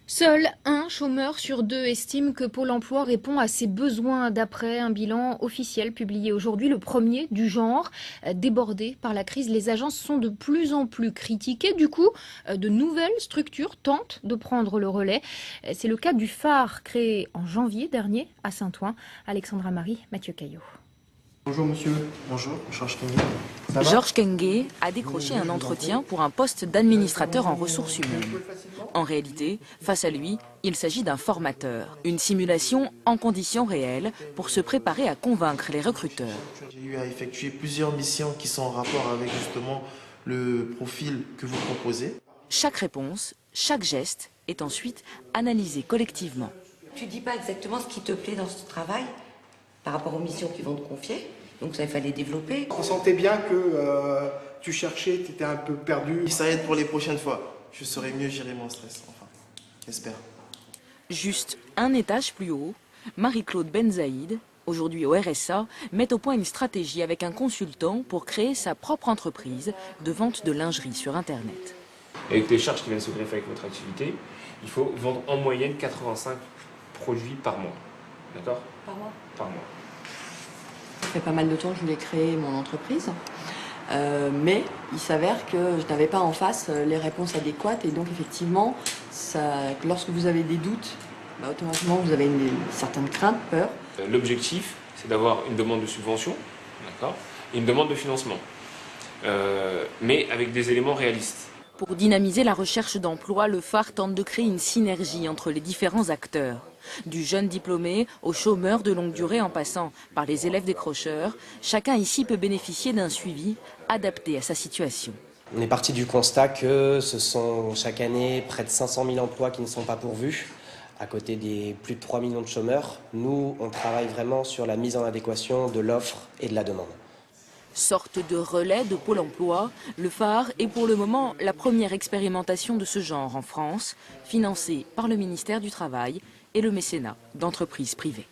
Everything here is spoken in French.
Seul un chômeur sur deux estime que Pôle emploi répond à ses besoins d'après un bilan officiel publié aujourd'hui, le premier du genre. Débordés par la crise, les agences sont de plus en plus critiquées. Du coup, de nouvelles structures tentent de prendre le relais. C'est le cas du phare créé en janvier dernier à Saint-Ouen. Alexandra Marie, Mathieu Caillot. Bonjour monsieur. Bonjour, Georges Kengue. Ça va? Georges Kengue a décroché un entretien pour un poste d'administrateur en ressources humaines. En réalité, face à lui, il s'agit d'un formateur, une simulation en conditions réelles pour se préparer à convaincre les recruteurs. J'ai eu à effectuer plusieurs missions qui sont en rapport avec justement le profil que vous proposez. Chaque réponse, chaque geste est ensuite analysé collectivement. Tu dis pas exactement ce qui te plaît dans ce travail par rapport aux missions qu'ils vont te confier. Donc ça, il fallait développer. On sentait bien que tu cherchais, tu étais un peu perdu. Ça aide pour les prochaines fois. Je saurai mieux gérer mon stress, enfin. J'espère. Juste un étage plus haut, Marie-Claude Benzaïd, aujourd'hui au RSA, met au point une stratégie avec un consultant pour créer sa propre entreprise de vente de lingerie sur Internet. Avec les charges qui viennent se greffer avec votre activité, il faut vendre en moyenne 85 produits par mois. D'accord? Par mois. Par mois. Ça fait pas mal de temps que je voulais créer mon entreprise. Mais il s'avère que je n'avais pas en face les réponses adéquates. Et donc effectivement, lorsque vous avez des doutes, automatiquement vous avez une certaine crainte, peur. L'objectif, c'est d'avoir une demande de subvention, d'accord, et une demande de financement, mais avec des éléments réalistes. Pour dynamiser la recherche d'emploi, le phare tente de créer une synergie entre les différents acteurs. Du jeune diplômé au chômeur de longue durée en passant par les élèves décrocheurs, chacun ici peut bénéficier d'un suivi adapté à sa situation. On est parti du constat que ce sont chaque année près de 500 000 emplois qui ne sont pas pourvus, à côté des plus de 3 millions de chômeurs. Nous, on travaille vraiment sur la mise en adéquation de l'offre et de la demande. Sorte de relais de Pôle emploi, le phare est pour le moment la première expérimentation de ce genre en France, financée par le ministère du Travail et le mécénat d'entreprises privées.